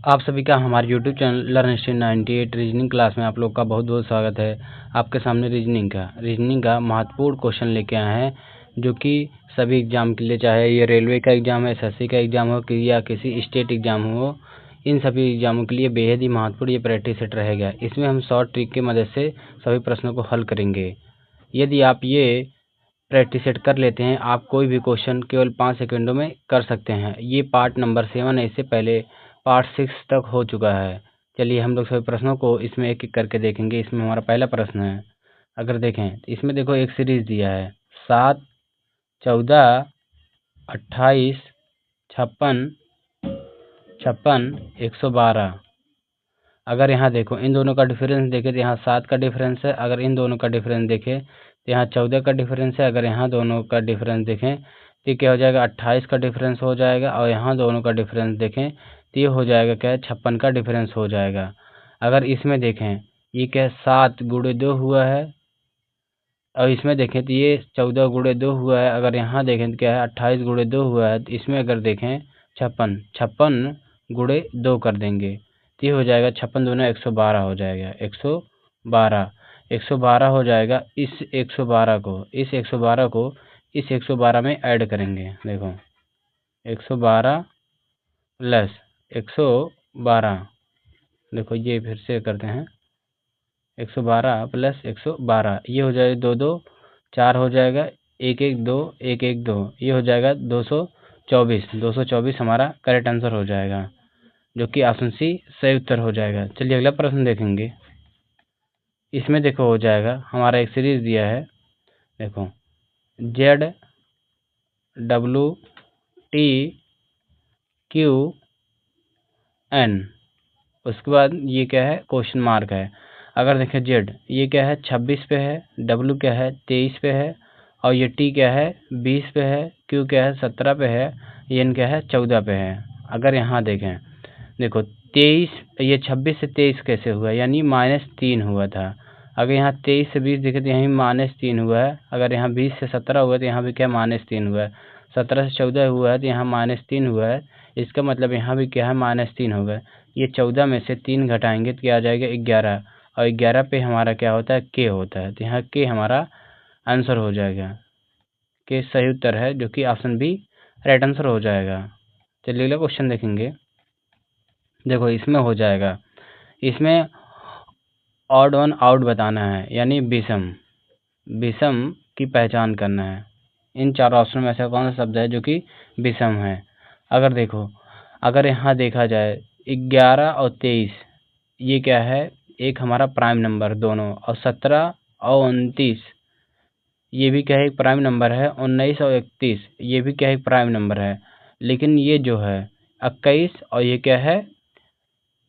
आप सभी का हमारे YouTube channel learn study 98 reasoning class में आप लोग का बहुत बहुत स्वागत है। आपके सामने रीजनिंग का महत्वपूर्ण क्वेश्चन लेके आए हैं, जो कि सभी एग्जाम के लिए, चाहे ये रेलवे का एग्जाम है, एसएससी का एग्जाम हो या किसी स्टेट एग्जाम हो, इन सभी एग्जामों के लिए बेहद ही महत्वपूर्ण ये प्रैक्टिस सेट रहेगा। इसमें हम शॉर्ट ट्रिक की मदद से सभी प्रश्नों को हल करेंगे। यदि आप ये प्रैक्टिस सेट कर लेते हैं, आप कोई भी क्वेश्चन केवल 5 सेकंडों में कर सकते हैं। ये पार्ट नंबर 7 है, इससे पहले पार्ट 6 तक हो चुका है। चलिए हम लोग सभी प्रश्नों को इसमें एक एक करके देखेंगे। इसमें हमारा पहला प्रश्न है, अगर देखें तो इसमें देखो एक सीरीज दिया है 7, 14, 28, 56, 112। अगर यहाँ देखो इन दोनों का डिफरेंस देखें तो यहाँ 7 का डिफरेंस है। अगर इन दोनों का डिफरेंस देखें तो यहाँ 14 का डिफरेंस है। अगर यहाँ दोनों का डिफरेंस देखें तो क्या हो जाएगा, 28 का डिफरेंस हो जाएगा। और यहाँ दोनों का डिफरेंस देखें तो ये हो जाएगा क्या है, 56 का डिफरेंस हो जाएगा। अगर इसमें देखें ये क्या है, 7 गुणे 2 हुआ है, और इसमें देखें तो ये 14 गुणे 2 हुआ है। अगर यहाँ देखें तो क्या है, 28 गुणे 2 हुआ है। तो इसमें अगर देखें 56 गुणे 2 कर देंगे तो ये हो जाएगा 56 दूना 112 हो जाएगा। 112 हो जाएगा। इस 112 को इस 112 में ऐड करेंगे। देखो 112 प्लस 112, देखो ये फिर से करते हैं, 112 प्लस 112, ये हो जाएगा 2 2 4 हो जाएगा, 1 1 2 1 1 2, ये हो जाएगा 224 हमारा करेक्ट आंसर हो जाएगा, जो कि ऑप्शन सी सही उत्तर हो जाएगा। चलिए अगला प्रश्न देखेंगे। इसमें देखो हो जाएगा, हमारा एक सीरीज दिया है, देखो Z W T Q N, उसके बाद ये क्या है, क्वेश्चन मार्क है। अगर देखें जेड ये क्या है, 26 पे है, डब्लू क्या है 23 पे है, और ये टी क्या है 20 पे है, क्यू क्या है 17 पे है, एन क्या है 14 पे है। अगर यहाँ देखें, देखो 23, ये 26 से 23 कैसे हुआ, यानी -3 हुआ था। अगर यहाँ 23 से 20 देखे तो यहीं -3 हुआ है। अगर यहाँ 20 से 17 हुआ तो यहाँ भी क्या -3 हुआ है। 17 से 14 हुआ है तो यहाँ -3 हुआ है। इसका मतलब यहाँ भी क्या है, -3 होगा। ये 14 में से 3 घटाएंगे तो क्या आ जाएगा 11, और 11 पे हमारा क्या होता है, के होता है। तो यहाँ के हमारा आंसर हो जाएगा, के सही उत्तर है, जो कि ऑप्शन बी राइट आंसर हो जाएगा। चलिए अगला क्वेश्चन देखेंगे। देखो इसमें हो जाएगा, इसमें ऑड वन आउट बताना है, यानी विषम की पहचान करना है। इन चारों ऑप्शन में ऐसा कौन सा शब्द है जो कि विषम है। अगर देखो, अगर यहाँ देखा जाए 11 और 23 ये क्या है, एक हमारा प्राइम नंबर दोनों, और 17 और 29 ये भी क्या है, एक प्राइम नंबर है। 19 और 31 ये भी क्या है, एक प्राइम नंबर है। लेकिन ये जो है 21 और ये क्या है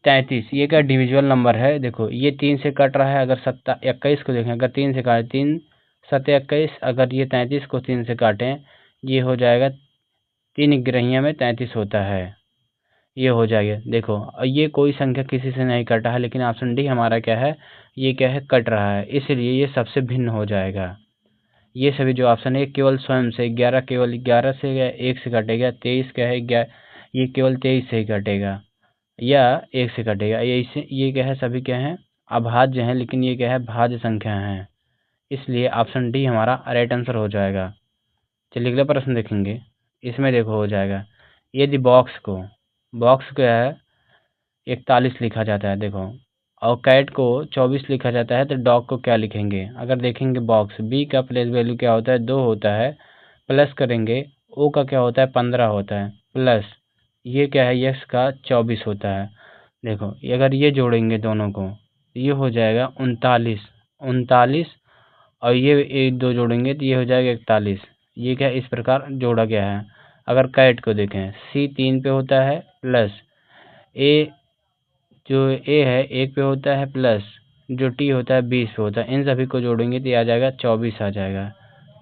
33, ये क्या डिविजुअल नंबर है। देखो ये 3 से कट रहा है। अगर 21 को देखें, अगर 3 से काटें, 3 7 21, अगर ये 33 को 3 से काटें, ये हो जाएगा 3 ग्रहिया में 33 होता है, ये हो जाएगा। देखो ये कोई संख्या किसी से नहीं कटा है, लेकिन ऑप्शन डी हमारा क्या है, ये क्या है कट रहा है, इसलिए ये सबसे भिन्न हो जाएगा। ये सभी जो ऑप्शन है केवल स्वयं से, 11 केवल 11 से या 1 से कटेगा, 23 क्या है ये केवल 23 से ही कटेगा या 1 से कटेगा। ये क्या है, सभी क्या है अभाज्य हैं, लेकिन ये क्या है भाज्य संख्या है, इसलिए ऑप्शन डी हमारा राइट आंसर हो जाएगा। चलिए अगला प्रश्न देखेंगे। इसमें देखो हो जाएगा, यदि बॉक्स क्या है 41 लिखा जाता है, देखो, और कैट को 24 लिखा जाता है, तो डॉग को क्या लिखेंगे। अगर देखेंगे बॉक्स बी का प्लेस वैल्यू क्या होता है, 2 होता है, प्लस करेंगे ओ का क्या होता है 15 होता है, प्लस ये क्या है यस का 24 होता है। देखो अगर ये जोड़ेंगे दोनों को, ये हो जाएगा 39, और ये एक दो जोड़ेंगे तो ये हो जाएगा 41। ये क्या इस प्रकार जोड़ा गया है। अगर कैट को देखें, सी 3 पे होता है, प्लस ए जो ए है 1 पे होता है, प्लस जो टी होता है 20 पे होता है। इन सभी को जोड़ेंगे तो ये आ जाएगा 24 आ जाएगा,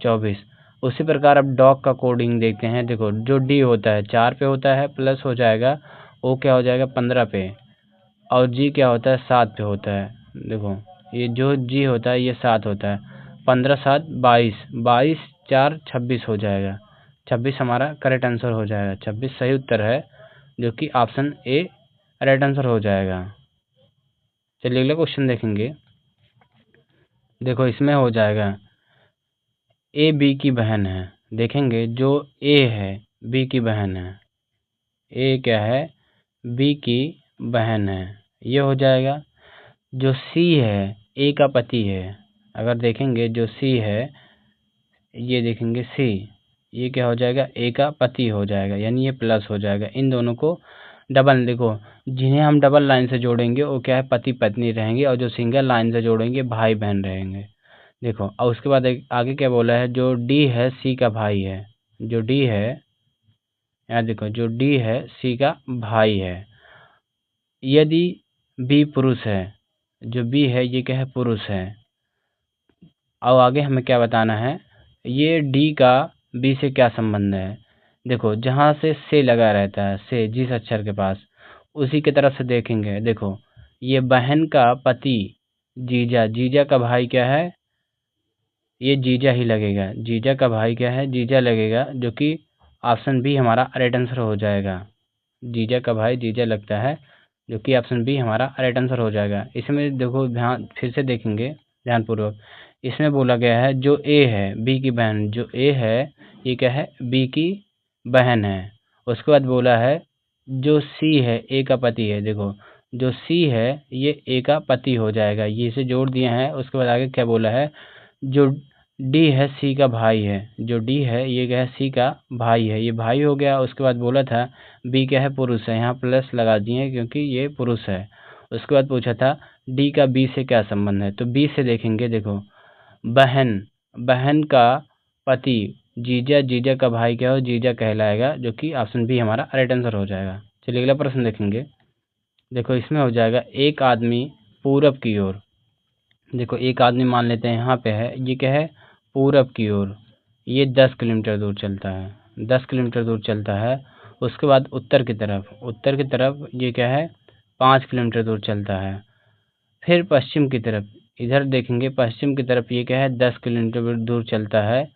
24। उसी प्रकार अब डॉग का कोडिंग देखते हैं। देखो जो डी होता है 4 पे होता है, प्लस हो जाएगा ओ क्या हो जाएगा 15 पे, और जी क्या होता है 7 पे होता है। देखो ये जो जी होता है ये 7 होता है, 15 7 22, 22 4 26 हो जाएगा। 26 हमारा करेक्ट आंसर हो जाएगा, 26 सही उत्तर है, जो कि ऑप्शन ए राइट आंसर हो जाएगा। चलिए अगला क्वेश्चन देखेंगे। देखो इसमें हो जाएगा ए बी की बहन है। देखेंगे जो ए है बी की बहन है, ए क्या है बी की बहन है, ये हो जाएगा। जो सी है ए का पति है। अगर देखेंगे जो सी है, ये देखेंगे सी, ये क्या हो जाएगा ए का पति हो जाएगा, यानी ये प्लस हो जाएगा। इन दोनों को डबल, देखो जिन्हें हम डबल लाइन से जोड़ेंगे वो क्या है पति पत्नी रहेंगे, और जो सिंगल लाइन से जोड़ेंगे भाई बहन रहेंगे। देखो और उसके बाद आगे क्या बोला है, जो डी है सी का भाई है। जो डी है, यहाँ देखो जो डी है सी का भाई है। यदि बी पुरुष है, जो बी है ये क्या है पुरुष है। और आगे हमें क्या बताना है, ये डी का बी से क्या संबंध है। देखो जहाँ से लगा रहता है, से जिस अक्षर के पास, उसी की तरफ से देखेंगे। देखो ये बहन का पति जीजा, जीजा का भाई क्या है, ये जीजा ही लगेगा। जीजा का भाई क्या है, जीजा लगेगा, जो कि ऑप्शन बी हमारा राइट आंसर हो जाएगा। जीजा का भाई जीजा लगता है, जो कि ऑप्शन बी हमारा राइट आंसर हो जाएगा। इसमें देखो ध्यान फिर से देखेंगे ध्यानपूर्वक। इसमें बोला गया है जो ए है बी की बहन, जो ए है ये क्या है बी की बहन है। उसके बाद बोला है जो सी है ए का पति है। देखो जो सी है ये ए का पति हो जाएगा, ये इसे जोड़ दिए हैं। उसके बाद आगे क्या बोला है, जो डी है सी का भाई है। जो डी है ये क्या है सी का भाई है, ये भाई हो गया। उसके बाद बोला था बी क्या है पुरुष है, यहाँ प्लस लगा दिए क्योंकि ये पुरुष है। उसके बाद पूछा था डी का बी से क्या संबंध है, तो बी से देखेंगे। देखो बहन, बहन का पति जीजा, जीजा का भाई क्या हो जीजा कहलाएगा, जो कि ऑप्शन बी हमारा राइट आंसर हो जाएगा। चलिए अगला प्रश्न देखेंगे। देखो इसमें हो जाएगा एक आदमी पूरब की ओर। देखो एक आदमी मान लेते हैं यहाँ पे है, ये क्या है पूरब की ओर, ये 10 किलोमीटर दूर चलता है, 10 किलोमीटर दूर चलता है। उसके बाद उत्तर की तरफ, उत्तर की तरफ ये क्या है 5 किलोमीटर दूर चलता है। फिर पश्चिम की तरफ, इधर देखेंगे पश्चिम की तरफ ये क्या है 10 किलोमीटर दूर चलता है।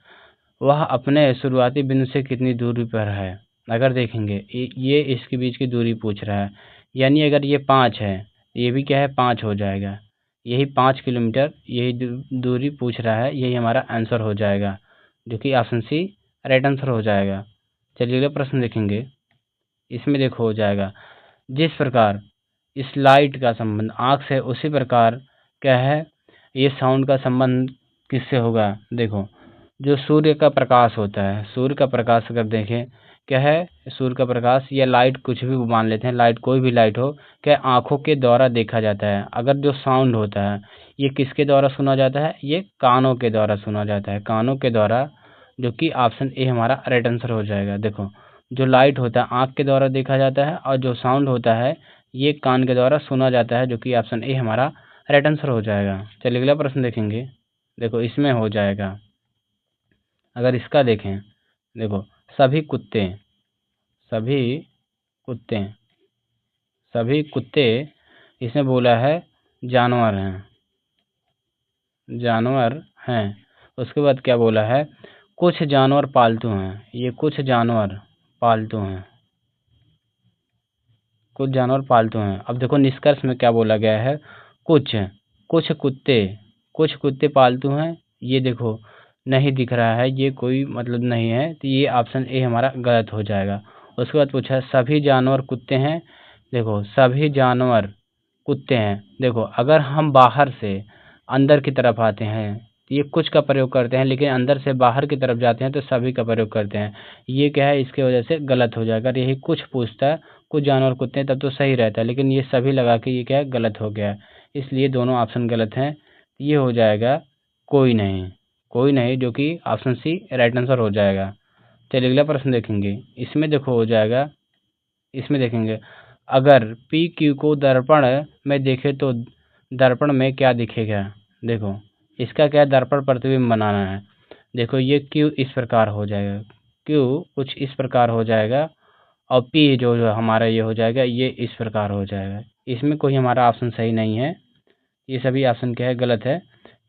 वह अपने शुरुआती बिंदु से कितनी दूरी पर है। अगर देखेंगे ये इसके बीच की दूरी पूछ रहा है, यानी अगर ये 5 है, ये भी क्या है 5 हो जाएगा। यही 5 किलोमीटर यही दूरी पूछ रहा है, यही हमारा आंसर हो जाएगा, जो कि ऑप्शन सी राइट आंसर हो जाएगा। चलिए अगला प्रश्न देखेंगे। इसमें देखो हो जाएगा जिस प्रकार इस लाइट का संबंध आँख से, उसी प्रकार क्या है ये साउंड का संबंध किससे होगा। देखो जो सूर्य का प्रकाश होता है, सूर्य का प्रकाश अगर देखें क्या है, सूर्य का प्रकाश या लाइट कुछ भी मान लेते हैं, लाइट कोई भी लाइट हो, क्या आंखों के द्वारा देखा जाता है। अगर जो साउंड होता है ये किसके द्वारा सुना जाता है, ये कानों के द्वारा सुना जाता है, कानों के द्वारा, जो कि ऑप्शन ए हमारा राइट आंसर हो जाएगा। देखो जो लाइट होता है आँख के द्वारा देखा जाता है, और जो साउंड होता है ये कान के द्वारा सुना जाता है, जो कि ऑप्शन ए हमारा राइट आंसर हो जाएगा। चलिए अगला प्रश्न देखेंगे। देखो इसमें हो जाएगा, अगर इसका देखें, देखो सभी कुत्ते, सभी कुत्ते, सभी कुत्ते, इसमें बोला है जानवर हैं, जानवर हैं। उसके बाद क्या बोला है, कुछ जानवर पालतू हैं, ये कुछ जानवर पालतू हैं, कुछ जानवर पालतू हैं। अब देखो निष्कर्ष में क्या बोला गया है, कुछ कुछ कुत्ते, कुछ कुत्ते पालतू हैं। ये देखो नहीं दिख रहा है, ये कोई मतलब नहीं है, तो ये ऑप्शन ए हमारा गलत हो जाएगा। उसके बाद पूछा सभी जानवर कुत्ते हैं। देखो सभी जानवर कुत्ते हैं। देखो अगर हम बाहर से अंदर की तरफ आते हैं तो ये कुछ का प्रयोग करते हैं, लेकिन अंदर से बाहर की तरफ जाते हैं तो सभी का प्रयोग करते हैं। ये क्या है इसके वजह से गलत हो जाएगा। अगर यही कुछ पूछता है कुछ जानवर कुत्ते हैं तब तो सही रहता है, लेकिन ये सभी लगा के ये क्या है गलत हो गया है, इसलिए दोनों ऑप्शन गलत हैं। ये हो जाएगा कोई नहीं, कोई नहीं, जो कि ऑप्शन सी राइट आंसर हो जाएगा। चलिए अगला प्रश्न देखेंगे। इसमें देखो हो जाएगा, इसमें देखेंगे अगर पी क्यू को दर्पण में देखे तो दर्पण में क्या दिखेगा। देखो इसका क्या दर्पण प्रतिबिंब बनाना है। देखो ये क्यू इस प्रकार हो जाएगा, क्यू कुछ इस प्रकार हो जाएगा, और पी जो हमारा ये हो जाएगा ये इस प्रकार हो जाएगा। इसमें कोई हमारा ऑप्शन सही नहीं है, ये सभी ऑप्शन क्या है गलत है।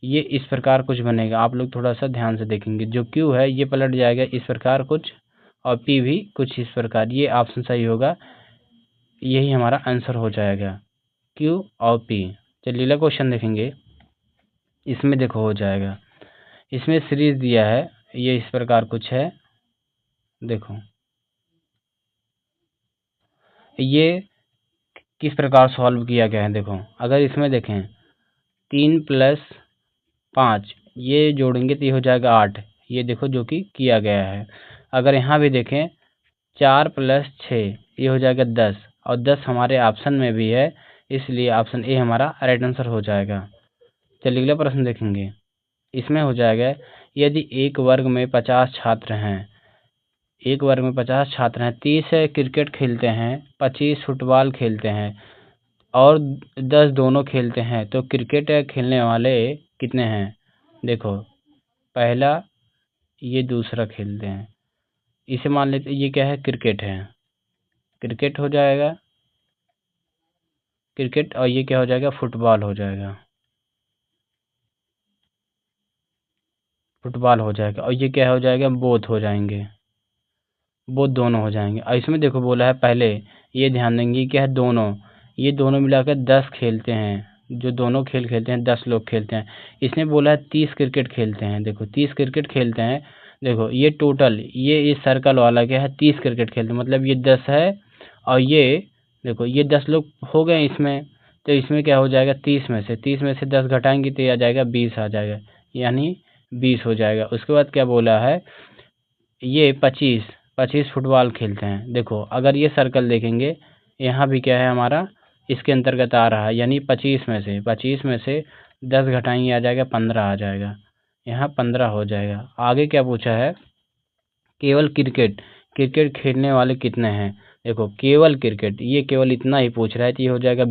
ये इस प्रकार कुछ बनेगा, आप लोग थोड़ा सा ध्यान से देखेंगे। जो क्यू है ये पलट जाएगा इस प्रकार कुछ, और पी भी कुछ इस प्रकार, ये ऑप्शन सही होगा। यही हमारा आंसर हो जाएगा Q और P। चलिए अगला क्वेश्चन देखेंगे। इसमें देखो हो जाएगा, इसमें सीरीज दिया है, ये इस प्रकार कुछ है। देखो ये किस प्रकार सॉल्व किया गया है। देखो अगर इसमें देखें 3 + 5 ये जोड़ेंगे तो ये हो जाएगा 8, ये देखो जो कि किया गया है। अगर यहाँ भी देखें 4 + 6 ये हो जाएगा 10, और 10 हमारे ऑप्शन में भी है, इसलिए ऑप्शन ए हमारा राइट आंसर हो जाएगा। चलिए अगला प्रश्न देखेंगे। इसमें हो जाएगा, यदि एक वर्ग में 50 छात्र हैं, एक वर्ग में 50 छात्र हैं, 30 क्रिकेट खेलते हैं, 25 फुटबॉल खेलते हैं और 10 दोनों खेलते हैं, तो क्रिकेट खेलने वाले कितने हैं। देखो पहला, ये दूसरा खेलते हैं, इसे मान लेते ये क्या है, क्रिकेट है, क्रिकेट हो जाएगा क्रिकेट, और ये क्या हो जाएगा, फुटबॉल हो जाएगा, फुटबॉल हो जाएगा, और ये क्या हो जाएगा, बोथ हो जाएंगे, बोथ दोनों हो जाएंगे। और इसमें देखो बोला है पहले, ये ध्यान देंगे क्या है, दोनों, ये दोनों मिलाकर 10 खेलते हैं, जो दोनों खेल खेलते हैं 10 लोग खेलते हैं। इसने बोला है 30 क्रिकेट खेलते हैं, देखो 30 क्रिकेट खेलते हैं। देखो ये टोटल, ये इस सर्कल वाला क्या है, 30 क्रिकेट खेलते हैं, मतलब ये 10 है, और ये देखो ये 10 लोग हो गए इसमें, तो इसमें क्या हो जाएगा, 30 में से 10 घटाएंगे तो ये आ जाएगा 20 आ जाएगा, यानी 20 हो जाएगा। उसके बाद क्या बोला है, ये 25 फुटबॉल खेलते हैं। देखो अगर ये सर्कल देखेंगे, यहाँ भी क्या है हमारा, इसके अंतर्गत आ रहा है, यानी 25 में से 10 घटाएंगे आ जाएगा 15 आ जाएगा, यहाँ 15 हो जाएगा। आगे क्या पूछा है, केवल क्रिकेट क्रिकेट खेलने वाले कितने हैं। देखो केवल क्रिकेट, ये केवल इतना ही पूछ रहा है, तो ये हो जाएगा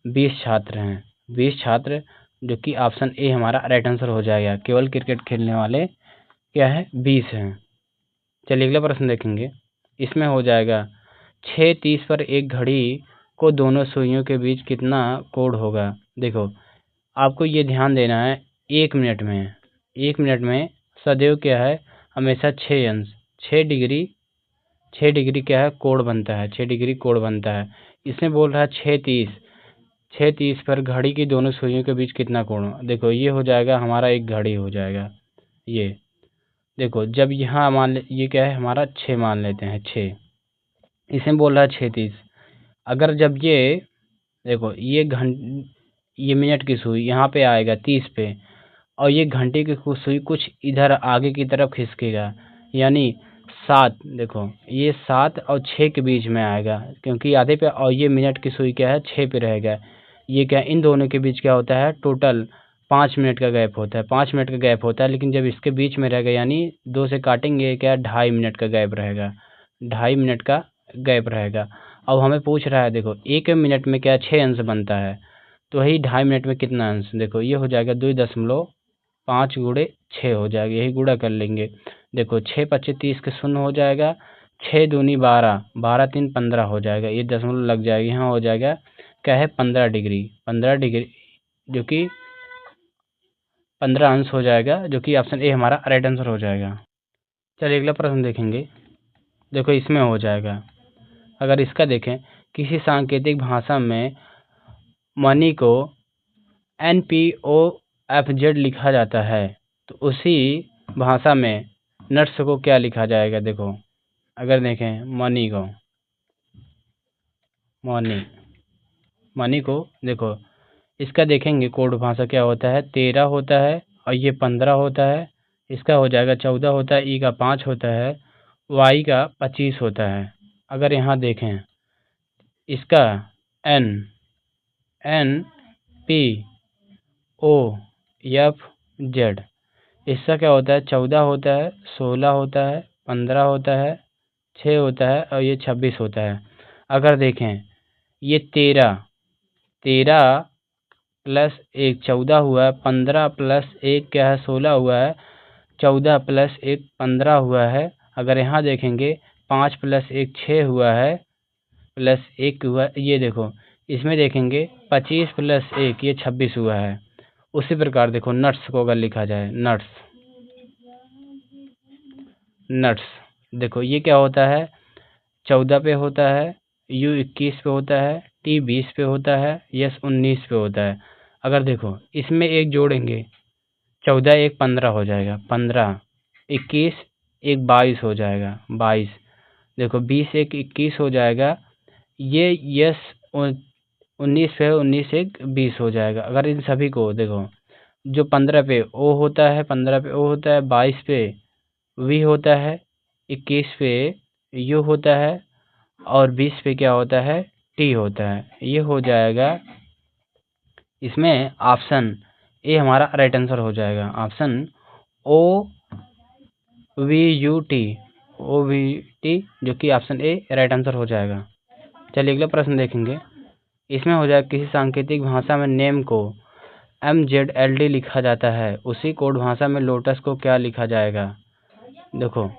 20 छात्र हैं, 20 छात्र, जो कि ऑप्शन ए हमारा राइट आंसर हो जाएगा। केवल क्रिकेट खेलने वाले क्या है, 20 हैं। चलिए अगला प्रश्न देखेंगे। इसमें हो जाएगा 6:30 पर एक घड़ी को दोनों सुइयों के बीच कितना कोण होगा। देखो आपको ये ध्यान देना है, 1 मिनट में सदैव क्या है, हमेशा 6 अंश, 6 डिग्री क्या है, कोण बनता है, 6 डिग्री कोण बनता है। इसमें बोल रहा है 6:30 पर घड़ी की दोनों सुइयों के बीच कितना कोण। देखो ये हो जाएगा हमारा एक घड़ी हो जाएगा, ये देखो जब यहाँ मान ले, ये क्या है हमारा 6 मान लेते हैं, 6, इसमें बोल रहा है 6:30। अगर जब ये देखो ये मिनट की सुई यहाँ पे आएगा 30 पे, और ये घंटे की सुई कुछ इधर आगे की तरफ खिसकेगा, यानी 7, देखो ये 7 और 6 के बीच में आएगा, क्योंकि आधे पे, और ये मिनट की सुई क्या है 6 पे रहेगा। ये क्या, इन दोनों के बीच क्या होता है, टोटल 5 मिनट का गैप होता है, 5 मिनट का गैप होता है। लेकिन जब इसके बीच में रहेगा, यानी 2 से काटेंगे क्या, 2.5 मिनट का गैप रहेगा, 2.5 मिनट का गैप रहेगा। अब हमें पूछ रहा है, देखो 1 मिनट में क्या 6 अंश बनता है, तो वही 2.5 मिनट में कितना अंश। देखो ये हो जाएगा 2.5 गुणे 6 हो जाएगा, यही गुणा कर लेंगे। देखो 6 × 30 के 0 हो जाएगा, 6 दूनी 12, 12 3 15 हो जाएगा, ये दशमलव लग जाएगा, यहाँ हो जाएगा क्या है, 15 डिग्री, 15 डिग्री, जो कि 15 अंश हो जाएगा, जो कि ऑप्शन ए हमारा राइट आंसर हो जाएगा। चलिए अगला प्रश्न देखेंगे। देखो इसमें हो जाएगा, अगर इसका देखें, किसी सांकेतिक भाषा में मनी को NPOFZ लिखा जाता है, तो उसी भाषा में नट्स को क्या लिखा जाएगा। देखो अगर देखें मनी को, मनी को देखो इसका देखेंगे कोड भाषा क्या होता है, 13 होता है, और ये 15 होता है, इसका हो जाएगा 14 होता है, ई का 5 होता है, वाई का 25 होता है। अगर यहाँ देखें इसका NPOFZ, इसका क्या होता है, 14 होता है, 16 होता है, 15 होता है, 6 होता है, और ये 26 होता है। अगर देखें ये 13 + 1 14 हुआ है, 15 + 1 क्या है, 16 हुआ है, 14 + 1 15 हुआ है। अगर यहाँ देखेंगे 5 + 1 6 हुआ है, +1 हुआ, ये देखो इसमें देखेंगे 25 + 1 ये 26 हुआ है। उसी प्रकार देखो नट्स को अगर लिखा जाए, नट्स देखो ये क्या होता है, 14 पे होता है, यू 21 पे होता है, टी 20 पे होता है, यस 19 पे होता है। अगर देखो इसमें एक जोड़ेंगे 14 एक 15 हो जाएगा, 15 21 एक 22 हो जाएगा, 22 देखो 20 एक 21 हो जाएगा। ये यस 19 पे 19 एक 20 हो जाएगा। अगर इन सभी को देखो जो 15 पे ओ होता है, 15 पे ओ होता है, 22 पे वी होता है, 21 पे यू होता है और 20 पे क्या होता है, टी होता है। ये हो जाएगा इसमें ऑप्शन ए हमारा राइट आंसर हो जाएगा। Option O V U T, O V T, जो कि ऑप्शन ए राइट आंसर हो जाएगा। चलिए अगला प्रश्न देखेंगे। इसमें हो जाएगा किसी सांकेतिक भाषा में नेम को MZLD लिखा जाता है, उसी कोड भाषा में लोटस को क्या लिखा जाएगा। देखो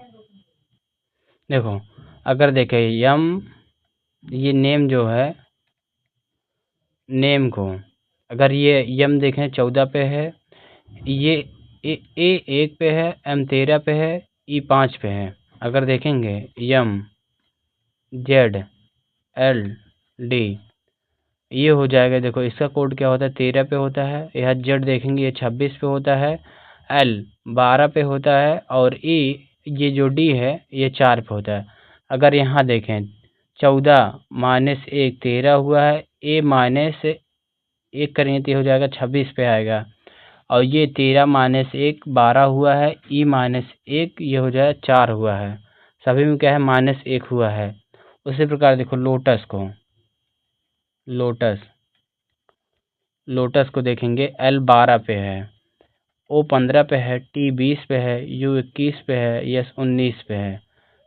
देखो अगर देखें ये नेम जो है, नेम को अगर ये यम देखें 14 पे है, ये ए 1 पे है, M 13 पे है, ई 5 पे है। अगर देखेंगे यम ZLD ये हो जाएगा। देखो इसका कोड क्या होता है, 13 पे होता है। यह जेड देखेंगे ये 26 पे होता है, एल 12 पे होता है और ई ये जो डी है ये 4 पे होता है। अगर यहाँ देखें 14 माइनस 1 13 हुआ है, ए माइनस 1 करेंगे तो हो जाएगा 26 पे आएगा और ये 13 माइनस 1 12 हुआ है, ई माइनस 1 ये हो जाएगा 4 हुआ है। सभी में क्या है, -1 हुआ है। उसी प्रकार देखो लोटस को देखेंगे एल 12 पे है, ओ 15 पे है, टी 20 पे है, यू 21 पे है, यस 19 पे है।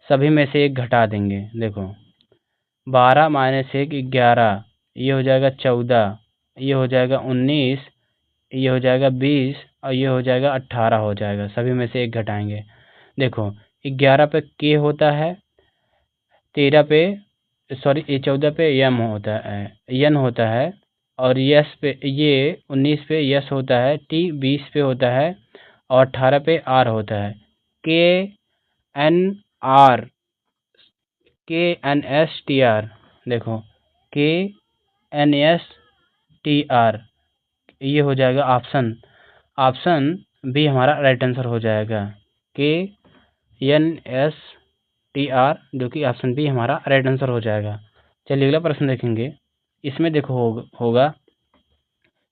सभी में से एक घटा देंगे। देखो 12 माइनस 1 11, ये हो जाएगा 14, ये हो जाएगा 19, ये हो जाएगा 20 और ये हो जाएगा 18 हो जाएगा। सभी में से एक घटाएंगे। देखो 11 पे के होता है, 13 पे सॉरी ये 14 पे यम होता है, यन होता है और यस पे ये 19 पे यस होता है, टी 20 पे होता है और 18 पे आर होता है। के एन आर KNSTR देखो KNSTR ये हो जाएगा ऑप्शन बी हमारा राइट आंसर हो जाएगा। KNSTR जो कि ऑप्शन बी हमारा राइट आंसर हो जाएगा। चलिए अगला प्रश्न देखेंगे। इसमें देखो होगा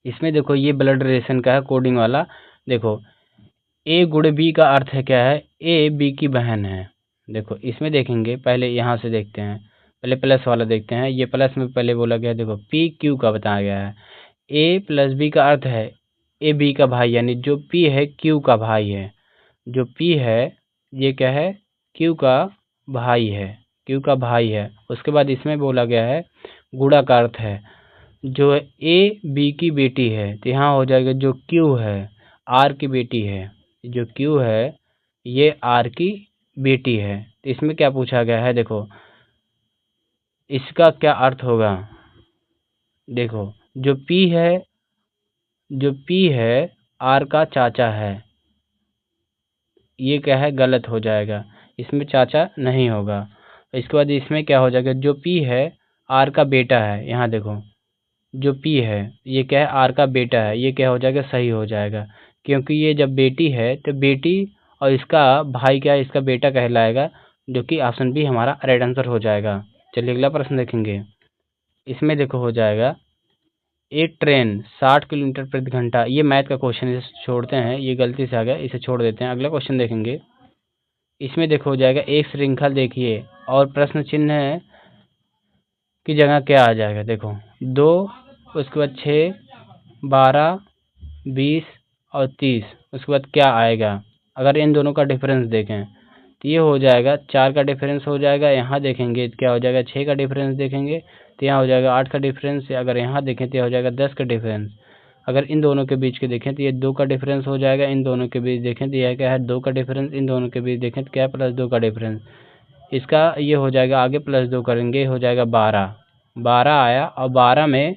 इसमें देखो ये ब्लड रिलेशन का है कोडिंग वाला। देखो ए गुण बी का अर्थ है क्या है, ए बी की बहन है। देखो इसमें देखेंगे, पहले यहाँ से देखते हैं, पहले प्लस वाला देखते हैं। ये प्लस में पहले बोला गया, देखो पी क्यू का बताया गया है। ए प्लस बी का अर्थ है ए बी का भाई, यानी जो पी है क्यू का भाई है। जो पी है ये क्या है, क्यू का भाई है, क्यू का भाई है। उसके बाद इसमें बोला गया है गुणा का अर्थ है जो ए बी की बेटी है, तो यहाँ हो जाएगा जो क्यू है आर की बेटी है, जो क्यू है ये आर की बेटी है। तो इसमें क्या पूछा गया है, देखो इसका क्या अर्थ होगा। देखो जो पी है आर का चाचा है, ये क्या है गलत हो जाएगा, इसमें चाचा नहीं होगा। इसके बाद इसमें क्या हो जाएगा, जो पी है आर का बेटा है। यहाँ देखो जो पी है ये क्या है, आर का बेटा है, ये क्या हो जाएगा सही हो जाएगा, क्योंकि ये जब बेटी है तो बेटी और इसका भाई क्या है, इसका बेटा कहलाएगा, जो कि ऑप्शन बी हमारा राइट आंसर हो जाएगा। चलिए अगला प्रश्न देखेंगे। इसमें देखो हो जाएगा एक ट्रेन 60 किलोमीटर प्रति घंटा, ये मैथ का क्वेश्चन है, इसे छोड़ते हैं, ये गलती से आ गया, इसे छोड़ देते हैं। अगला क्वेश्चन देखेंगे। इसमें देखो हो जाएगा एक श्रृंखल देखिए और प्रश्न चिन्ह की जगह क्या आ जाएगा। देखो 2, उसके बाद 6, 12, 20 और 30, उसके बाद क्या आएगा। अगर इन दोनों का डिफरेंस देखें तो ये हो जाएगा 4 का डिफरेंस हो जाएगा। यहाँ देखेंगे क्या हो जाएगा, 6 का डिफरेंस देखेंगे तो यहाँ हो जाएगा 8 का डिफरेंस। अगर यहाँ देखें तो हो जाएगा 10 का डिफरेंस। अगर इन दोनों के बीच के देखें तो ये 2 का डिफरेंस हो जाएगा। इन दोनों के बीच देखें तो यह क्या है 2 का डिफरेंस। इन दोनों के बीच देखें तो क्या है +2 का डिफरेंस। इसका ये हो जाएगा आगे +2 करेंगे हो जाएगा 12 आया और 12 में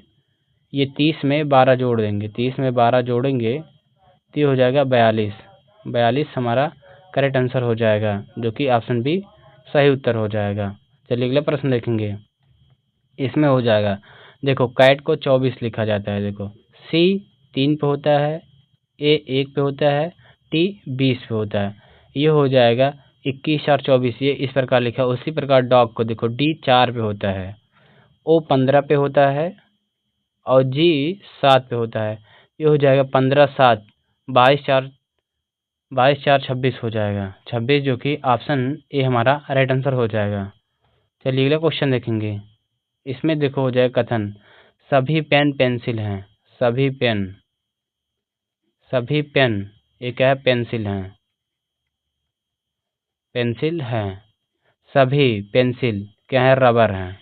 ये 30 में 12 जोड़ देंगे, 30 में 12 जोड़ेंगे तो ये हो जाएगा 42 हमारा करेक्ट आंसर हो जाएगा, जो कि ऑप्शन बी सही उत्तर हो जाएगा। चलिए अगला प्रश्न देखेंगे। इसमें हो जाएगा, देखो कैट को 24 लिखा जाता है, देखो सी 3 पे होता है, ए 1 पे होता है, टी 20 पे होता है, ये हो जाएगा 21 और 24, ये इस प्रकार लिखा है। उसी प्रकार डॉग को देखो डी 4 पे होता है, ओ 15 पे होता है और जी 7 पे होता है, ये हो जाएगा 15 7 22 4 26 हो जाएगा, 26, जो कि ऑप्शन ए हमारा राइट आंसर हो जाएगा। चलिए अगला क्वेश्चन देखेंगे। इसमें देखो हो जाएगा कथन, सभी पेन पेंसिल हैं, सभी पेन ये क्या है, पेंसिल हैं, पेंसिल हैं, सभी पेंसिल क्या है, रबर हैं,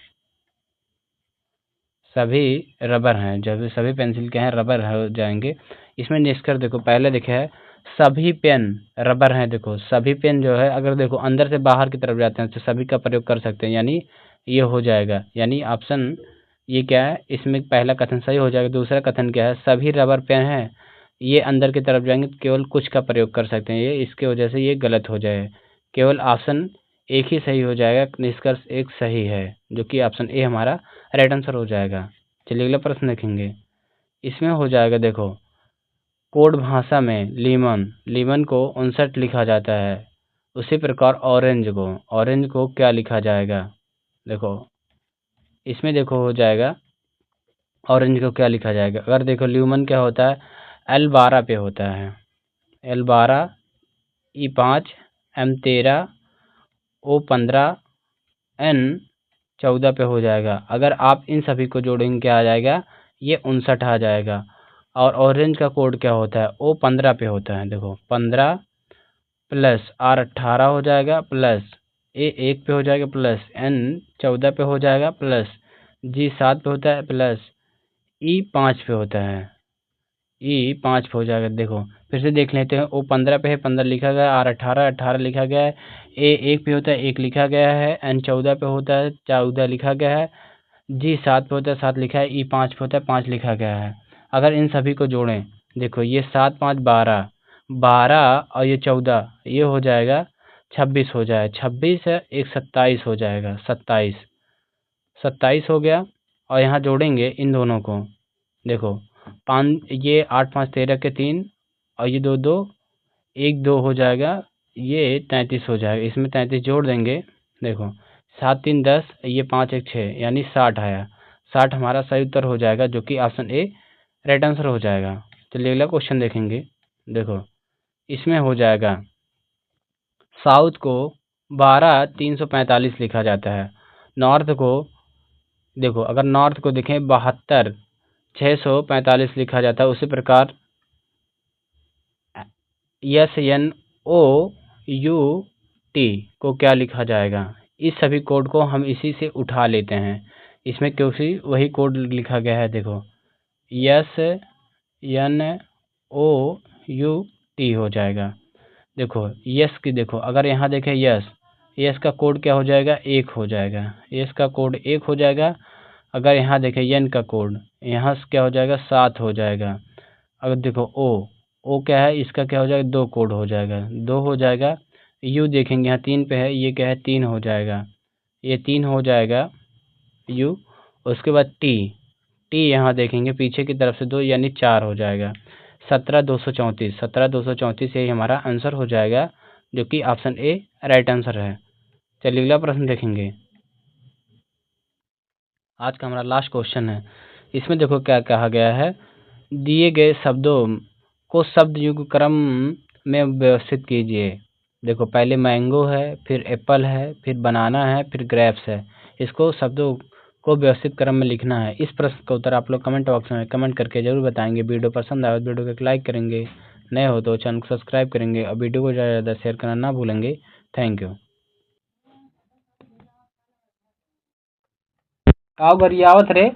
सभी रबर हैं, जब सभी पेंसिल क्या है, रबर हो जाएंगे। इसमें निष्कर्ष देखो, पहले लिखा है सभी पेन रबर हैं, देखो सभी पेन जो है अगर देखो अंदर से बाहर की तरफ जाते हैं तो सभी का प्रयोग कर सकते हैं, यानी ये हो जाएगा, यानी ऑप्शन ये क्या है, इसमें पहला कथन सही हो जाएगा। दूसरा कथन क्या है, सभी रबर पेन है, ये अंदर की तरफ जाएंगे तो केवल कुछ का प्रयोग कर सकते हैं, ये इसके वजह से ये गलत हो जाए, केवल ऑप्शन एक ही सही हो जाएगा। निष्कर्ष एक सही है, जो कि ऑप्शन ए हमारा राइट आंसर हो जाएगा। चलिए अगला प्रश्न देखेंगे। इसमें हो जाएगा देखो, कोड भाषा में लीमन को 59 लिखा जाता है, उसी प्रकार ऑरेंज को क्या लिखा जाएगा। देखो इसमें देखो हो जाएगा ऑरेंज को क्या लिखा जाएगा, अगर देखो ल्यूमन क्या होता है, L12 पे होता है, L12 E5 M13 O15 N14 पे हो जाएगा। अगर आप इन सभी को जोड़ेंगे क्या आ जाएगा, ये 59 आ जाएगा। और ऑरेंज का कोड क्या होता है, O15 पे होता है, देखो 15 प्लस R18 हो जाएगा, प्लस A1 पे हो जाएगा, प्लस N14 पे हो जाएगा, प्लस G7 पे होता है, प्लस E5 पे होता है, E5 पे हो जाएगा। देखो फिर से देख लेते हैं, O15 पे है 15 लिखा गया है, R18 लिखा गया है, A1 पे होता है 1 लिखा गया है, N14 पे होता है 14 लिखा गया है, G7 पे होता है 7 लिखा है, E5 पे होता है 5 लिखा गया है। अगर इन सभी को जोड़ें, देखो ये 7 5 12 12 और ये 14, ये हो जाएगा 26 हो जाए, 26 है 1 27 हो जाएगा, 27 हो गया। और यहाँ जोड़ेंगे इन दोनों को, देखो 5 ये 8 5 13 के 3 और ये 2 2 1 2 हो जाएगा, ये 33 हो जाएगा, इसमें 33 जोड़ देंगे, देखो 7 3 10, ये 5 1 6, यानी 60 आया, 60 हमारा सही उत्तर हो जाएगा, जो कि ऑप्शन ए राइट आंसर हो जाएगा। चलिए अगला क्वेश्चन देखेंगे। देखो इसमें हो जाएगा, साउथ को 12 345 लिखा जाता है, नॉर्थ को देखो अगर नॉर्थ को देखें 72 645 लिखा जाता है, उसी प्रकार SNOUT को क्या लिखा जाएगा। इस सभी कोड को हम इसी से उठा लेते हैं, इसमें क्योंकि वही कोड लिखा गया है, देखो SNOUT हो जाएगा। देखो यस की देखो अगर यहाँ देखें यस का कोड क्या हो जाएगा, 1 हो जाएगा, यस का कोड 1 हो जाएगा। अगर यहाँ देखें एन का कोड, यहाँ से क्या हो जाएगा 7 हो जाएगा। अगर देखो ओ क्या है, इसका क्या हो जाएगा 2 कोड हो जाएगा, 2 हो जाएगा। यू देखेंगे यहाँ 3 पे है, ये क्या है 3 हो जाएगा, ये 3 हो जाएगा यू। उसके बाद टी यहाँ देखेंगे पीछे की तरफ से 2, यानी 4 हो जाएगा। 17 234 यही हमारा आंसर हो जाएगा, जो कि ऑप्शन ए राइट आंसर है। चलिए अगला प्रश्न देखेंगे। आज का हमारा लास्ट क्वेश्चन है। इसमें देखो क्या कहा गया है, दिए गए शब्दों को शब्द युग क्रम में व्यवस्थित कीजिए। देखो पहले मैंगो है, फिर एप्पल है, फिर बनाना है, फिर ग्रेप्स है, इसको शब्दों को व्यवस्थित क्रम में लिखना है। इस प्रश्न का उत्तर आप लोग कमेंट बॉक्स में कमेंट करके जरूर बताएंगे। वीडियो पसंद आए तो वीडियो को एक लाइक करेंगे, नए हो तो चैनल को सब्सक्राइब करेंगे और वीडियो को ज़्यादा से ज़्यादा शेयर करना ना भूलेंगे। Thank you. आओ गरियावत रे।